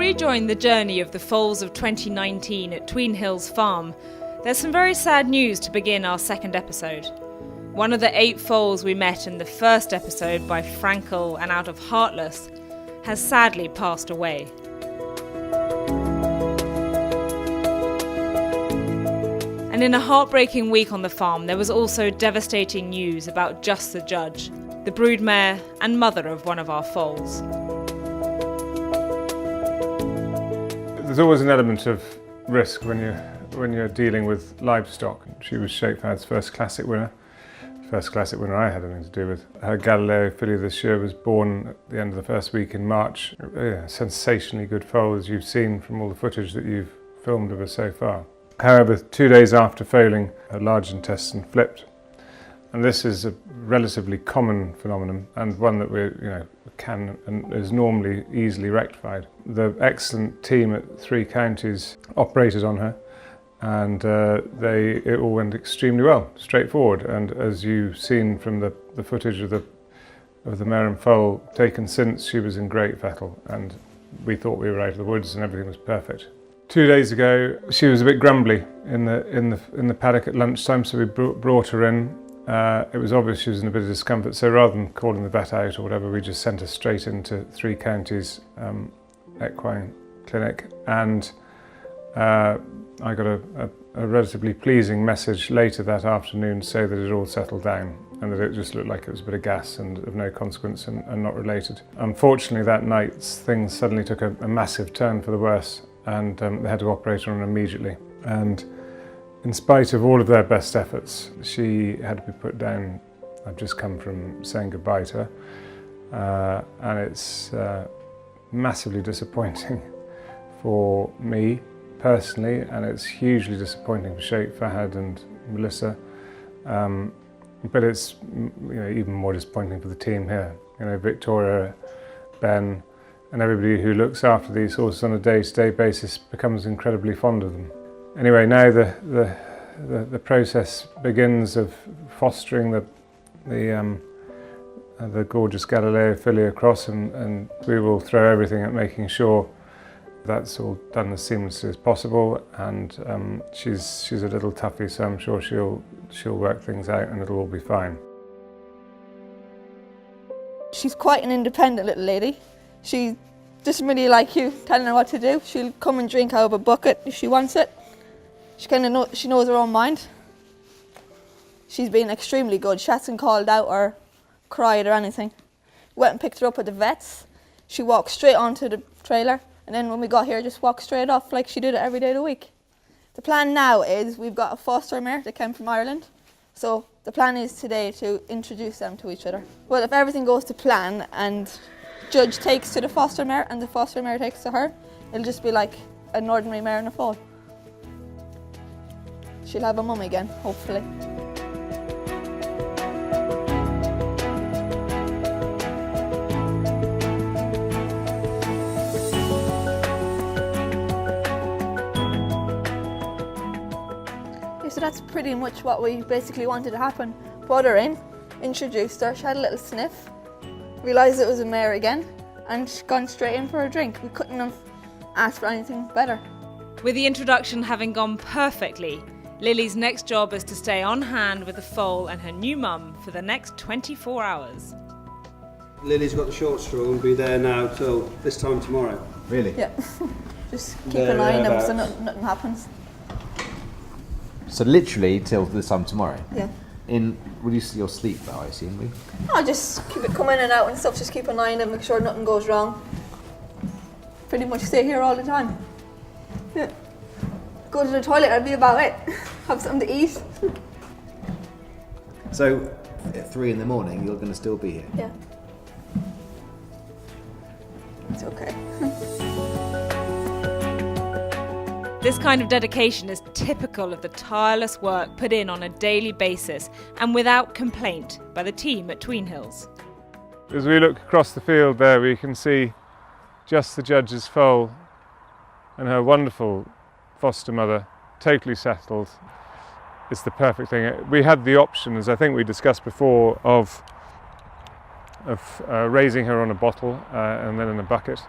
rejoin the journey of the foals of 2019 at Tweenhills farm, there's some very sad news to begin our second episode. One of the 8 foals we met in the first episode by Frankel and out of Heartless has sadly passed away. And in a heartbreaking week on the farm, there was also devastating news about Just the Judge, the broodmare and mother of one of our foals. There's always an element of risk when you're dealing with livestock. She was Sheikh Fahad's first classic winner I had anything to do with. Her Galileo filly this year was born at the end of the first week in March. Sensationally good foal, as you've seen from all the footage that you've filmed of her so far. However, 2 days after foaling, her large intestine flipped. And this is a relatively common phenomenon and one that can and is normally easily rectified. The excellent team at 3 counties operated on her, and it all went extremely well, straightforward. And as you've seen from the footage of the mare and foal taken since, she was in great fettle, and we thought we were out of the woods and everything was perfect. 2 days ago, she was a bit grumbly in the paddock at lunchtime, so we brought her in. It was obvious she was in a bit of discomfort, so rather than calling the vet out or whatever, we just sent her straight into 3 counties equine clinic, and I got a relatively pleasing message later that afternoon to say that it all settled down and that it just looked like it was a bit of gas and of no consequence and not related. Unfortunately, that night things suddenly took a massive turn for the worse, and they had to operate on her immediately. And in spite of all of their best efforts, she had to be put down. I've just come from saying goodbye to her, and it's massively disappointing for me personally, and it's hugely disappointing for Sheikh Fahad and Melissa, but it's even more disappointing for the team here. Victoria, Ben, and everybody who looks after these horses on a day-to-day basis becomes incredibly fond of them. Anyway, now the process begins of fostering the gorgeous Galileo filly across, and we will throw everything at making sure that's all done as seamlessly as possible. And she's a little toughie, so I'm sure she'll work things out and it'll all be fine. She's quite an independent little lady. She doesn't really like you telling her what to do. She'll come and drink out of a bucket if she wants it. She knows her own mind. She's been extremely good. She hasn't called out or cried or anything. Went and picked her up at the vets. She walked straight onto the trailer, and then when we got here, just walked straight off like she did it every day of the week. The plan now is we've got a foster mare that came from Ireland. So the plan is today to introduce them to each other. Well, if everything goes to plan and Judge takes to the foster mare and the foster mare takes to her, it'll just be like an ordinary mare and a foal. She'll have a mum again, hopefully. So that's pretty much what we basically wanted to happen. Brought her in, introduced her, she had a little sniff, realised it was a mare again, and she's gone straight in for a drink. We couldn't have asked for anything better. With the introduction having gone perfectly, Lily's next job is to stay on hand with the foal and her new mum for the next 24 hours. Lily's got the short straw and be there now till this time tomorrow. Really? Yeah. Just keep an eye on them so nothing happens. So literally till this time tomorrow? Yeah. Will you see your sleep though, I assume? No, just keep it coming in and out and stuff, just keep an eye on them, make sure nothing goes wrong. Pretty much stay here all the time. Yeah. Go to the toilet, that'll be about it. Have something to eat. So at 3 in the morning you're going to still be here? Yeah. It's okay. This kind of dedication is typical of the tireless work put in on a daily basis and without complaint by the team at Tweenhills. As we look across the field there, we can see Just the Judge's foal and her wonderful foster mother, totally settled. It's the perfect thing. We had the option, as I think we discussed before, of raising her on a bottle and then in a bucket.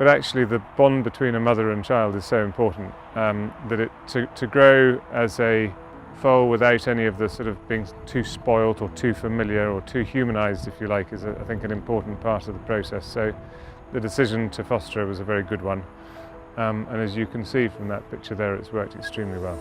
But actually the bond between a mother and child is so important that to grow as a foal without any of the sort of being too spoilt or too familiar or too humanised, if you like, is I think an important part of the process. So the decision to foster her was a very good one. And as you can see from that picture there, it's worked extremely well.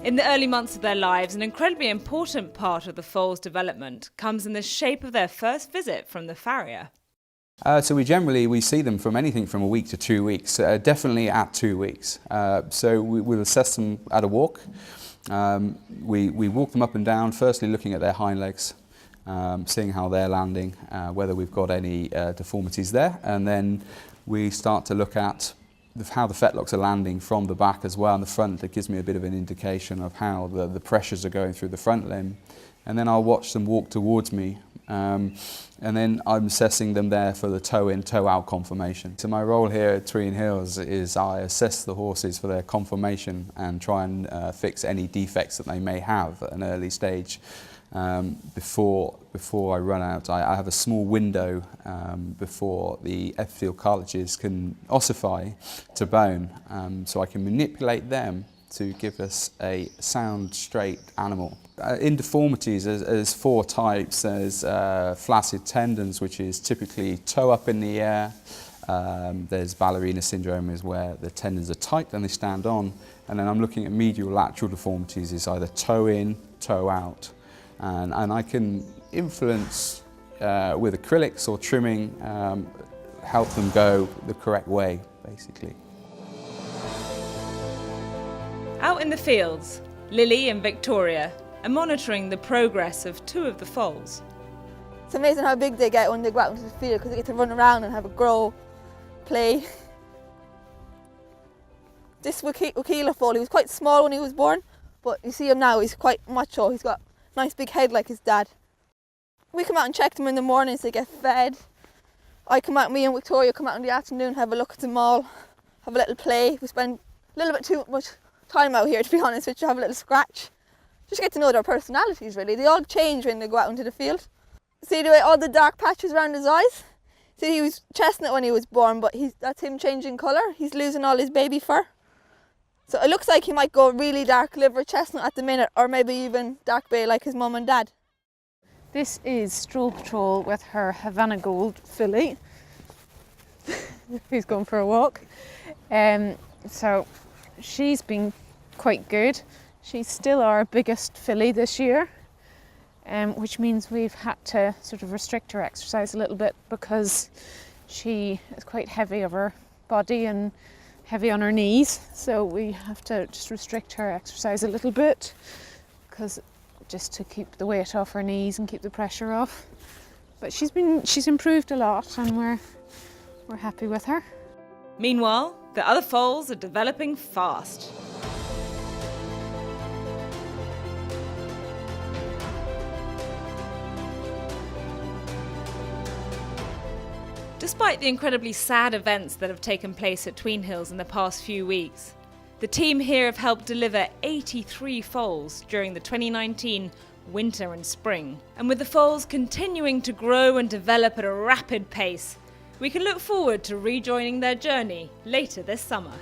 In the early months of their lives, an incredibly important part of the foal's development comes in the shape of their first visit from the farrier. So we see them from anything from a week to 2 weeks, definitely at 2 weeks. So we'll assess them at a walk. We walk them up and down, firstly looking at their hind legs, seeing how they're landing, whether we've got any deformities there, and then we start to look at how the fetlocks are landing from the back as well and the front. That gives me a bit of an indication of how the pressures are going through the front limb. And then I'll watch them walk towards me, and then I'm assessing them there for the toe-in, toe-out conformation. So my role here at Tweenhills is I assess the horses for their conformation and try and fix any defects that they may have at an early stage. Before I run out, I have a small window before the epithelial cartilages can ossify to bone, so I can manipulate them to give us a sound, straight animal. In deformities, there's 4 types. There's flaccid tendons, which is typically toe up in the air. There's ballerina syndrome, is where the tendons are tight and they stand on. And then I'm looking at medial lateral deformities, is either toe in, toe out. And I can influence with acrylics or trimming, help them go the correct way, basically. Out in the fields, Lily and Victoria are monitoring the progress of 2 of the foals. It's amazing how big they get when they go out into the field because they get to run around and have a grow, play. This Wakila foal, he was quite small when he was born, but you see him now, he's quite macho. He's got a nice big head like his dad. We come out and check them in the mornings, they get fed. Me and Victoria come out in the afternoon, have a look at them all, have a little play. We spend a little bit too much time out here, to be honest, with you, have a little scratch. Just get to know their personalities, really. They all change when they go out into the field. See the way all the dark patches around his eyes? See, he was chestnut when he was born, but that's him changing colour. He's losing all his baby fur. So it looks like he might go really dark liver chestnut at the minute, or maybe even dark bay like his mum and dad. This is Stroll Patrol with her Havana Gold filly, who's going for a walk. So she's been quite good. She's still our biggest filly this year, which means we've had to sort of restrict her exercise a little bit because she is quite heavy of her body and heavy on her knees. So we have to just restrict her exercise a little bit, because just to keep the weight off her knees and keep the pressure off. But she's improved a lot, and we're happy with her. Meanwhile, the other foals are developing fast. Despite the incredibly sad events that have taken place at Tweenhills in the past few weeks, the team here have helped deliver 83 foals during the 2019 winter and spring. And with the foals continuing to grow and develop at a rapid pace, we can look forward to rejoining their journey later this summer.